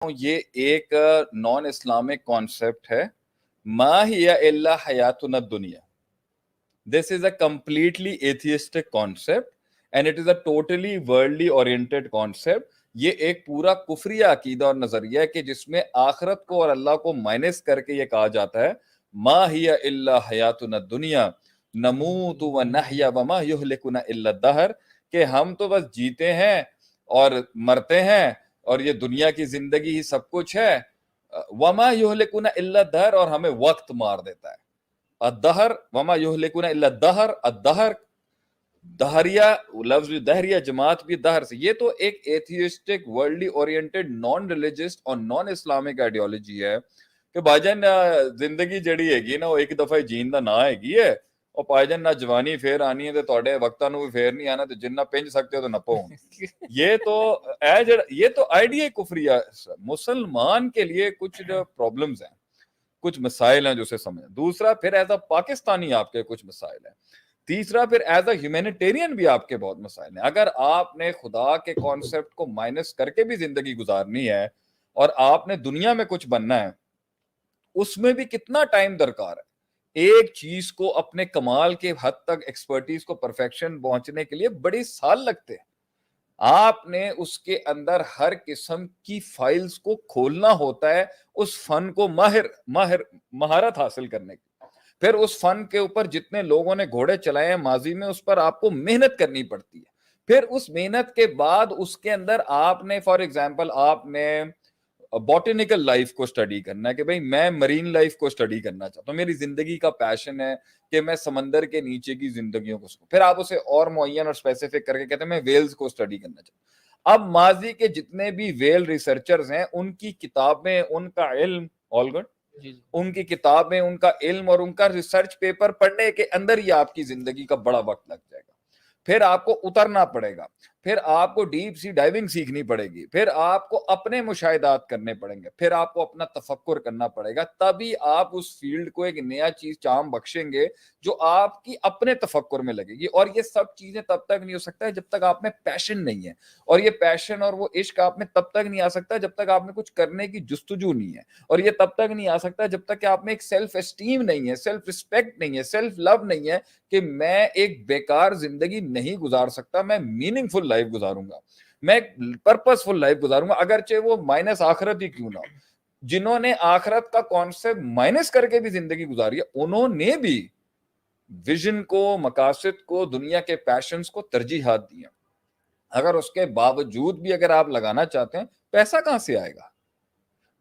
یہ ایک naan Islamic concept ہے. ما ہی الا حیاتنا الدنیا. This is a completely atheistic concept and it is a totally worldly oriented concept. یہ ایک پورا کفری عقیدہ اور نظریہ ہے کہ جس میں آخرت کو اور اللہ کو مائنس کر کے یہ کہا جاتا ہے ما ہی الا حیاتنا الدنیا نموت و نحیا وما یہلکنا الا الدہر، کہ ہم تو بس جیتے ہیں اور مرتے ہیں اور یہ دنیا کی زندگی ہی سب کچھ ہے. وما یہلکنا الا الدہر، اور ہمیں وقت مار دیتا ہے. الدہر وما یہلکنا الا الدہر، الدہر دہریہ، لفظ دہریہ جماعت بھی دہر سے. یہ تو ایک atheistic worldly oriented naan religious اور نان اسلامک آئیڈیالوجی ہے کہ بھائی جان زندگی جڑی ہے گی نا وہ ایک دفعہ جین دا نہ ہے گی ہے، اور بھائی جان نہ جوانی پھر آنی ہے تے تواڈے وقتاں نو بھی پھر نہیں آنا، تے جنہ پنج سکتے ہو تو نپو. یہ تو آئیڈیا کفری ہے. مسلمان کے لیے کچھ پرابلمز ہیں، کچھ مسائل ہیں جو اسے سمجھ. دوسرا پھر ایز اے پاکستانی آپ کے کچھ مسائل ہیں. تیسرا پھر ایز اے ہیومینیٹیرین بھی آپ کے بہت مسائل ہیں. اگر آپ نے خدا کے کانسیپٹ کو مائنس کر کے بھی زندگی گزارنی ہے اور آپ نے دنیا میں کچھ بننا ہے، اس میں بھی کتنا ٹائم درکار ہے. ایک چیز کو اپنے کمال کے حد تک ایکسپرٹیز کو پرفیکشن پہنچنے کے لیے بڑی سال لگتے ہیں. آپ نے اس کے اندر ہر قسم کی فائلز کو کھولنا ہوتا ہے اس فن کو مہارت حاصل کرنے کی. پھر اس فن کے اوپر جتنے لوگوں نے گھوڑے چلائے ہیں ماضی میں، اس پر آپ کو محنت کرنی پڑتی ہے. پھر اس محنت کے بعد اس کے اندر آپ نے فار ایگزامپل آپ نے بوٹینیکل لائف کو سٹڈی کرنا ہے کہ بھئی میں مرین لائف کو سٹڈی کرنا چاہتا ہوں، میری زندگی کا پیشن ہے کہ میں سمندر کے نیچے کی زندگیوں کو سکوں. پھر آپ اسے اور معین اور اسپیسیفک کر کے کہتے ہیں میں ویلز کو سٹڈی کرنا چاہتا ہوں. اب ماضی کے جتنے بھی ویل ریسرچرز ہیں ان کی کتابیں، ان کا علم آل گڈ ان کی کتابیں، ان کا علم اور ان کا ریسرچ پیپر پڑھنے کے اندر ہی آپ کی زندگی کا بڑا وقت لگ جائے گا. پھر آپ کو اترنا پڑے گا، پھر آپ کو ڈیپ سی ڈائیونگ سیکھنی پڑے گی، پھر آپ کو اپنے مشاہدات کرنے پڑیں گے، پھر آپ کو اپنا تفکر کرنا پڑے گا. تبھی آپ اس فیلڈ کو ایک نیا چیز چام بخشیں گے جو آپ کی اپنے تفکر میں لگے گی. اور یہ سب چیزیں تب تک نہیں ہو سکتا ہے جب تک آپ میں پیشن نہیں ہے. اور یہ پیشن اور وہ عشق آپ میں تب تک نہیں آ سکتا جب تک آپ میں کچھ کرنے کی جستجو نہیں ہے. اور یہ تب تک نہیں آ سکتا جب تک کہ آپ میں ایک سیلف اسٹیم نہیں ہے، سیلف رسپیکٹ نہیں ہے، سیلف لو نہیں ہے کہ میں ایک بیکار زندگی نہیں گزار سکتا، میں میننگ فل لائف گزاروں گا، میں پرپس فل لائف گزاروں گا، اگرچہ وہ مائنس آخرت ہی کیوں نہ ہو. جنہوں نے آخرت کا کانسیپٹ مائنس کر کے بھی زندگی گزاری ہے انہوں نے بھی ویژن کو، مقاصد کو، دنیا کے پیشنز کو ترجیحات دی ہیں. اگر اس کے باوجود بھی اگر آپ لگانا چاہتے ہیں، پیسہ کہاں سے آئے گا؟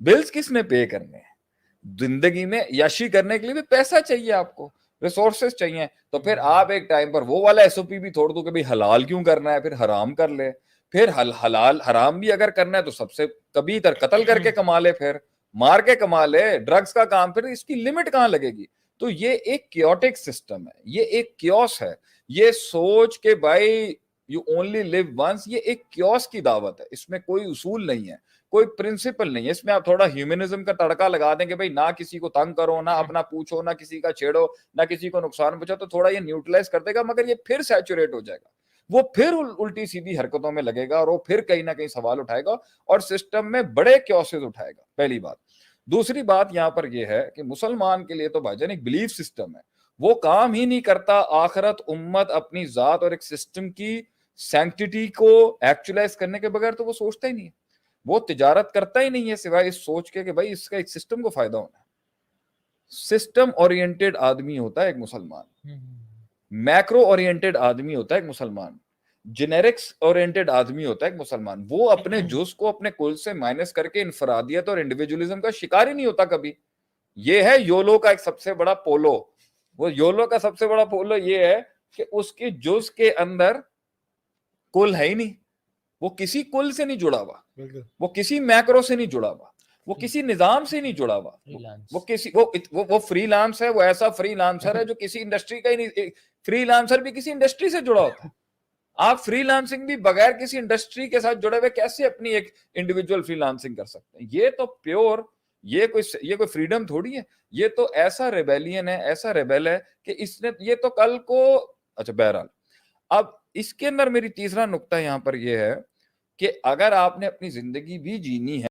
بلز کس نے پے کرنے ہیں؟ زندگی میں یاشی کرنے کے لیے بھی پیسہ چاہیے، آپ کو ریسورسز چاہیے. تو پھر آپ ایک ٹائم پر وہ والا ایس او پی بھی چھوڑ دو کہ بھئی حلال کیوں کرنا ہے، پھر حرام کر لے. پھر حلال حرام بھی اگر کرنا ہے تو سب سے کبھی تر قتل کر کے کما لے، پھر مار کے کما لے، ڈرگز کا کام. پھر اس کی لمٹ کہاں لگے گی؟ تو یہ ایک کیوٹک سسٹم ہے، یہ ایک کیوس ہے. یہ سوچ کے بھائی یو اونلی لیو ونس، یہ ایک کیوس کی دعوت ہے. اس میں کوئی اصول نہیں ہے، کوئی پرنسپل نہیں ہے. اس میں آپ تھوڑا ہیومنزم کا تڑکا لگا دیں کہ بھئی نہ کسی کو تنگ کرو، نہ اپنا پوچھو، نہ کسی کا چھیڑو، نہ کسی کو نقصان پہنچاؤ، تو تھوڑا یہ نیوٹرلائز کر دے گا، مگر یہ پھر سیچوریٹ ہو جائے گا، وہ پھر الٹی سیدھی حرکتوں میں لگے گا، اور وہ پھر کہیں نہ کہیں سوال اٹھائے گا اور سسٹم میں بڑے کیوسز اٹھائے گا. پہلی بات. دوسری بات یہاں پر یہ ہے کہ مسلمان کے لیے تو بھائی جان ایک بلیف سسٹم ہے، وہ کام ہی نہیں کرتا آخرت، امت، اپنی ذات اور ایک سسٹم کی سینکٹیٹی کو ایکچولائز کرنے کے بغیر تو وہ سوچتا ہی نہیں ہے. وہ تجارت کرتا ہی نہیں ہے سوائے اس سوچ کے کہ بھائی اس کا ایک سسٹم کو فائدہ ہونا ہے. سسٹم اورینٹڈ آدمی ہوتا ہے ایک مسلمان، میکرو اورینٹڈ آدمی ہوتا ہے ایک مسلمان، جنیرکس اورینٹڈ آدمی ہوتا ہے ایک مسلمان. وہ اپنے جز کو اپنے کل سے مائنس کر کے انفرادیت اور انڈیویجولزم کا شکار ہی نہیں ہوتا کبھی. یہ ہے یولو کا ایک سب سے بڑا پولو. وہ یولو کا سب سے بڑا پولو یہ ہے کہ اس کے جز کے اندر کل ہے ہی نہیں، وہ کسی کل سے نہیں جڑا ہوا، وہ کسی میکرو سے نہیں جڑا ہوا، وہ کسی نظام سے نہیں جڑا ہوا، وہ کسی وہ فری لانس ہے، وہ ایسا فری لانسر ہے جو کسی انڈسٹری کا ہی نہیں. فری لانسر بھی کسی انڈسٹری سے جڑا ہوتا ہے. آپ فری لانسنگ بھی بغیر کسی انڈسٹری کے ساتھ جڑے ہوئے کیسے اپنی ایک انڈیویجول فری لانسنگ کر سکتے ہیں؟ یہ تو پیور، یہ کوئی فریڈم تھوڑی ہے. یہ تو ایسا ریبیلین ہے، ایسا ریبیل ہے کہ اس نے یہ تو کل کو اچھا. بہرحال اب اس کے اندر میری تیسرا نقطہ یہاں پر یہ ہے کہ اگر آپ نے اپنی زندگی بھی جینی ہے